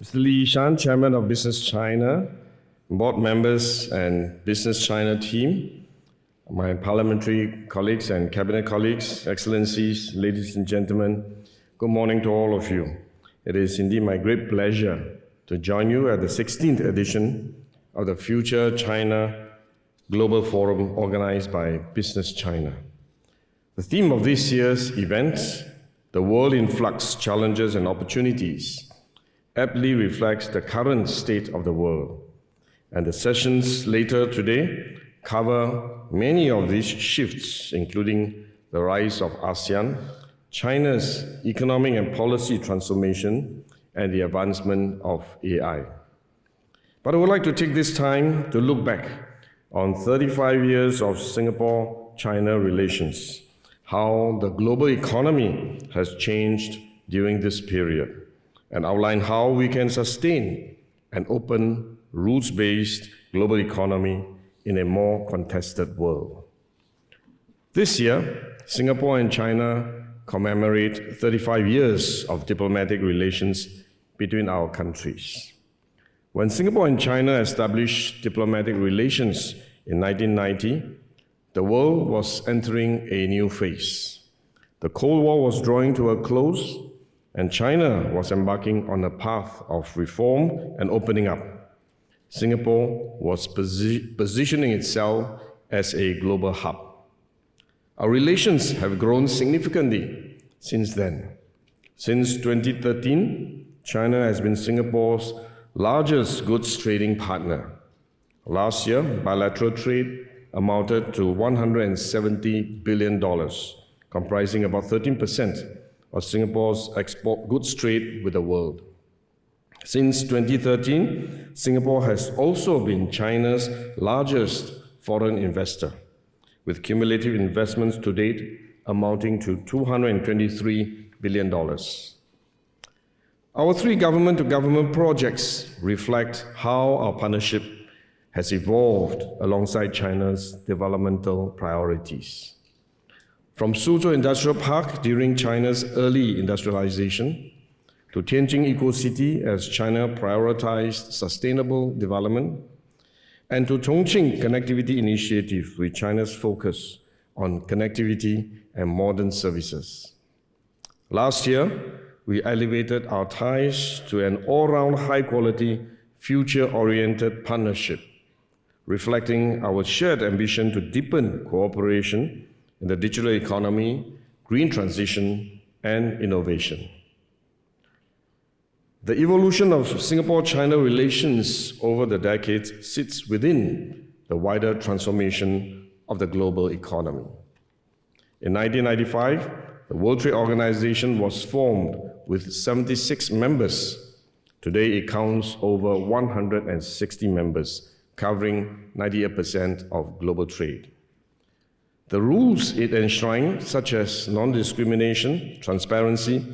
Mr. Li Shan, Chairman of Business China, board members and Business China team, my parliamentary colleagues and cabinet colleagues, excellencies, ladies and gentlemen, good morning to all of you. It is indeed my great pleasure to join you at the 16th edition of the FutureChina Global Forum organized by Business China. The theme of this year's event, The World in Flux, Challenges and Opportunities, aptly reflects the current state of the world. And the sessions later today cover many of these shifts, including the rise of ASEAN, China's economic and policy transformation, and the advancement of AI. But I would like to take this time to look back on 35 years of Singapore-China relations, how the global economy has changed during this period, and outline how we can sustain an open, rules-based global economy in a more contested world. This year, Singapore and China commemorate 35 years of diplomatic relations between our countries. When Singapore and China established diplomatic relations in 1990, the world was entering a new phase. The Cold War was drawing to a close, and China was embarking on a path of reform and opening up. Singapore was positioning itself as a global hub. Our relations have grown significantly since then. Since 2013, China has been Singapore's largest goods trading partner. Last year, bilateral trade amounted to $170 billion, comprising about 13% of Singapore's export goods trade with the world. Since 2013, Singapore has also been China's largest foreign investor, with cumulative investments to date amounting to $223 billion. Our three government-to-government projects reflect how our partnership has evolved alongside China's developmental priorities. From Suzhou Industrial Park during China's early industrialization, to Tianjin Eco-City as China prioritized sustainable development, and to Chongqing Connectivity Initiative with China's focus on connectivity and modern services. Last year, we elevated our ties to an all-round high-quality, future-oriented partnership, reflecting our shared ambition to deepen cooperation in the digital economy, green transition, and innovation. The evolution of Singapore-China relations over the decades sits within the wider transformation of the global economy. In 1995, the World Trade Organization was formed with 76 members. Today, it counts over 160 members, covering 98% of global trade. The rules it enshrined, such as non-discrimination, transparency,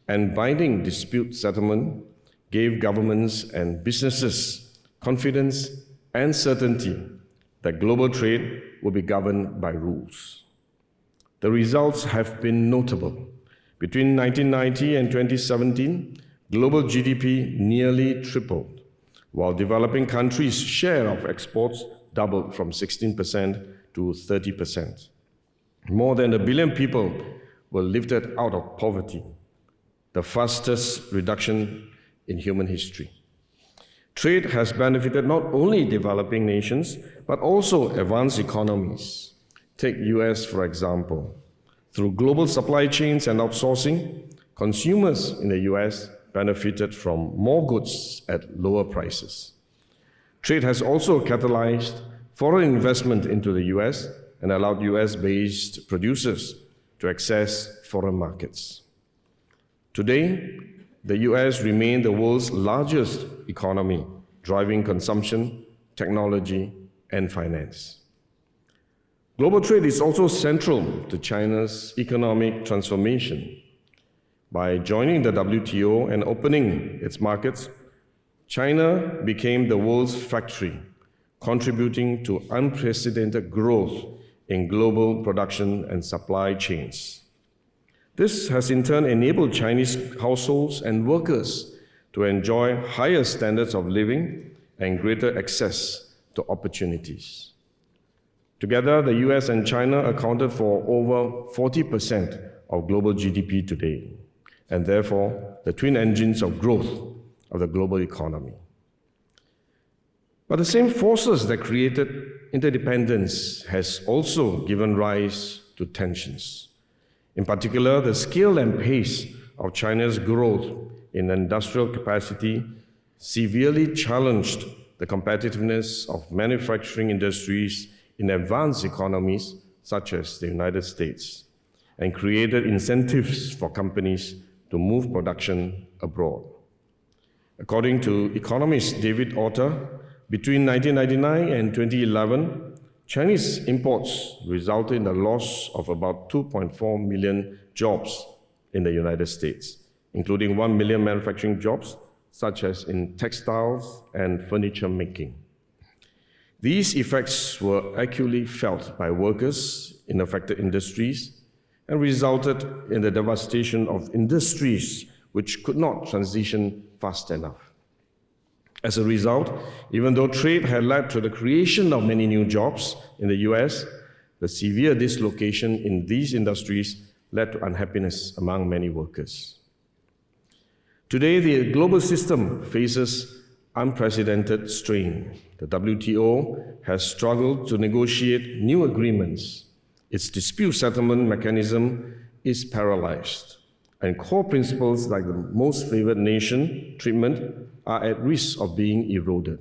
and binding dispute settlement, gave governments and businesses confidence and certainty that global trade will be governed by rules. The results have been notable. Between 1990 and 2017, global GDP nearly tripled, while developing countries' share of exports doubled from 16% to 30%. More than 1 billion people were lifted out of poverty, the fastest reduction in human history. Trade has benefited not only developing nations, but also advanced economies. Take US, for example. Through global supply chains and outsourcing, consumers in the US benefited from more goods at lower prices. Trade has also catalyzed foreign investment into the US and allowed US-based producers to access foreign markets. Today, the US remains the world's largest economy, driving consumption, technology, and finance. Global trade is also central to China's economic transformation. By joining the WTO and opening its markets, China became the world's factory, contributing to unprecedented growth in global production and supply chains. This has in turn enabled Chinese households and workers to enjoy higher standards of living and greater access to opportunities. Together, the US and China accounted for over 40% of global GDP today, and therefore the twin engines of growth of the global economy. But the same forces that created interdependence has also given rise to tensions. In particular, the scale and pace of China's growth in industrial capacity severely challenged the competitiveness of manufacturing industries in advanced economies such as the United States, and created incentives for companies to move production abroad. According to economist David Otter, between 1999 and 2011, Chinese imports resulted in the loss of about 2.4 million jobs in the United States, including 1 million manufacturing jobs, such as in textiles and furniture making. These effects were acutely felt by workers in affected industries and resulted in the devastation of industries which could not transition fast enough. As a result, even though trade had led to the creation of many new jobs in the US, the severe dislocation in these industries led to unhappiness among many workers. Today, the global system faces unprecedented strain. The WTO has struggled to negotiate new agreements. Its dispute settlement mechanism is paralyzed, and core principles like the most favored nation treatment are at risk of being eroded.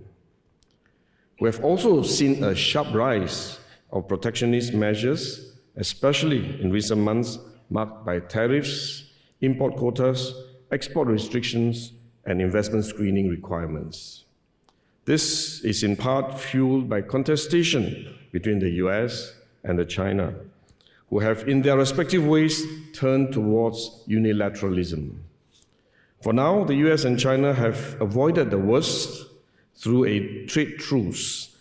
We have also seen a sharp rise of protectionist measures, especially in recent months, marked by tariffs, import quotas, export restrictions, and investment screening requirements. This is in part fueled by contestation between the US and China, who have in their respective ways turned towards unilateralism. For now, the US and China have avoided the worst through a trade truce.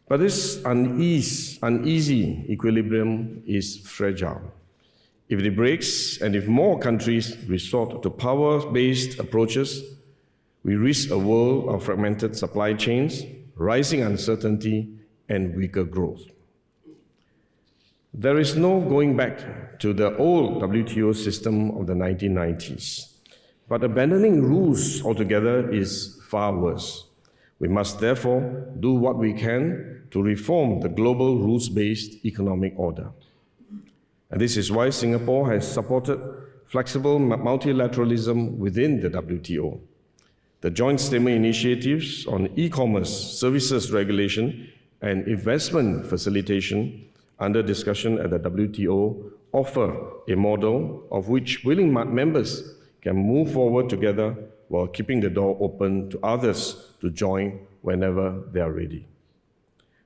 But this uneasy equilibrium is fragile. If it breaks, and if more countries resort to power-based approaches, we risk a world of fragmented supply chains, rising uncertainty, and weaker growth. There is no going back to the old WTO system of the 1990s, but abandoning rules altogether is far worse. We must therefore do what we can to reform the global rules-based economic order. And this is why Singapore has supported flexible multilateralism within the WTO. The joint statement initiatives on e-commerce, services regulation, and investment facilitation under discussion at the WTO offer a model of which willing members can move forward together while keeping the door open to others to join whenever they are ready.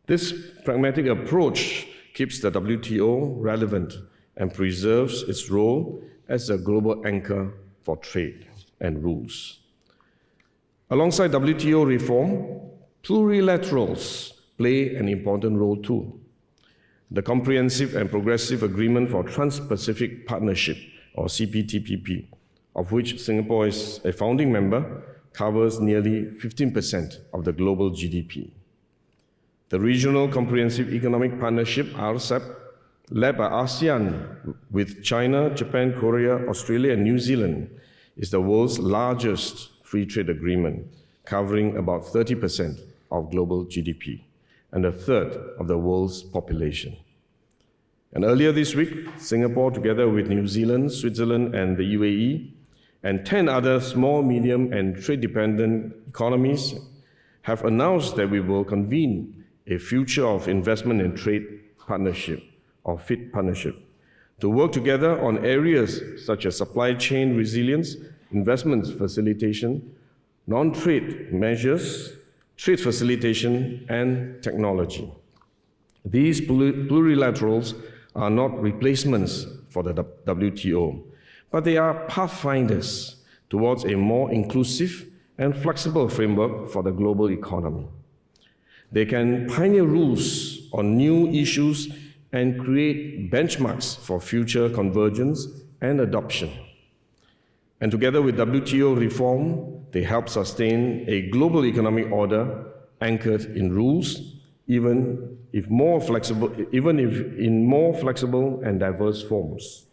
This pragmatic approach keeps the WTO relevant and preserves its role as a global anchor for trade and rules. Alongside WTO reform, plurilaterals play an important role too. The Comprehensive and Progressive Agreement for Trans-Pacific Partnership, or CPTPP, of which Singapore is a founding member, covers nearly 15% of the global GDP. The Regional Comprehensive Economic Partnership, RCEP, led by ASEAN with China, Japan, Korea, Australia, and New Zealand, is the world's largest free trade agreement, covering about 30% of global GDP and a third of the world's population. And earlier this week, Singapore, together with New Zealand, Switzerland, and the UAE, and 10 other small, medium, and trade-dependent economies have announced that we will convene a Future of Investment and Trade Partnership, or FIT partnership, to work together on areas such as supply chain resilience, investments facilitation, non-trade measures, trade facilitation, and technology. These plurilaterals are not replacements for the WTO, but they are pathfinders towards a more inclusive and flexible framework for the global economy. They can pioneer rules on new issues and create benchmarks for future convergence and adoption. And together with WTO reform, they help sustain a global economic order anchored in rules, even if in more flexible and diverse forms.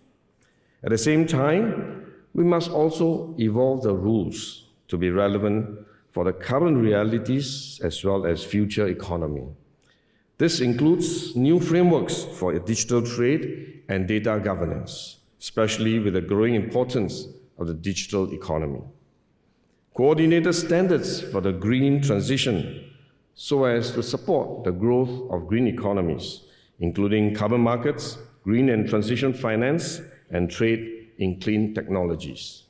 At the same time, we must also evolve the rules to be relevant for the current realities as well as future economy. This includes new frameworks for digital trade and data governance, especially with the growing importance of the digital economy. Coordinated standards for the green transition so as to support the growth of green economies, including carbon markets, green and transition finance, and trade in clean technologies.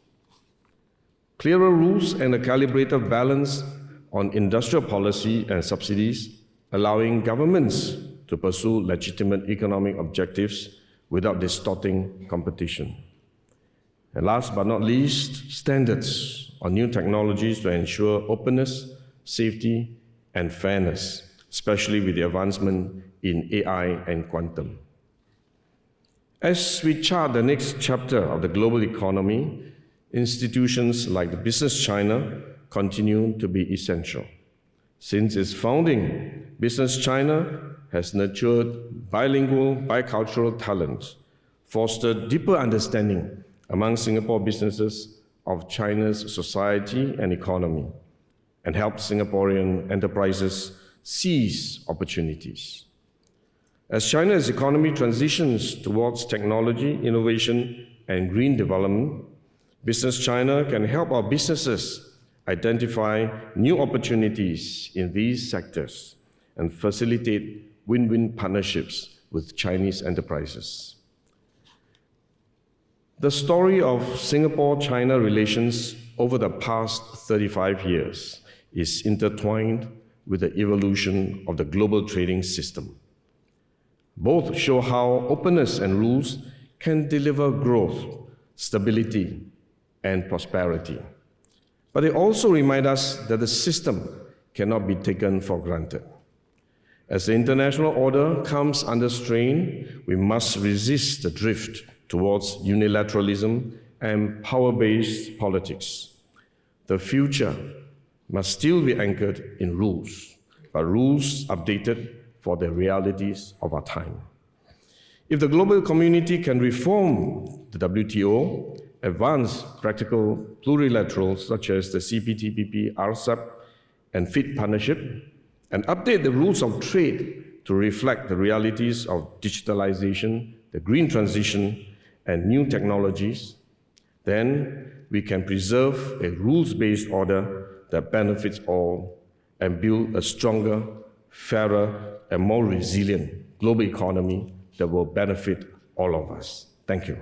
Clearer rules and a calibrated balance on industrial policy and subsidies, allowing governments to pursue legitimate economic objectives without distorting competition. And last but not least, standards on new technologies to ensure openness, safety, and fairness, especially with the advancement in AI and quantum. As we chart the next chapter of the global economy, institutions like the Business China continue to be essential. Since its founding, Business China has nurtured bilingual, bicultural talent, fostered deeper understanding among Singapore businesses of China's society and economy, and helped Singaporean enterprises seize opportunities. As China's economy transitions towards technology, innovation, and green development, Business China can help our businesses identify new opportunities in these sectors and facilitate win-win partnerships with Chinese enterprises. The story of Singapore-China relations over the past 35 years is intertwined with the evolution of the global trading system. Both show how openness and rules can deliver growth, stability, and prosperity. But they also remind us that the system cannot be taken for granted. As the international order comes under strain, we must resist the drift towards unilateralism and power-based politics. The future must still be anchored in rules, but rules updated for the realities of our time. If the global community can reform the WTO, advance practical plurilaterals such as the CPTPP, RCEP, and FIT partnership, and update the rules of trade to reflect the realities of digitalization, the green transition, and new technologies, then we can preserve a rules-based order that benefits all and build a stronger, fairer, and more resilient global economy that will benefit all of us. Thank you.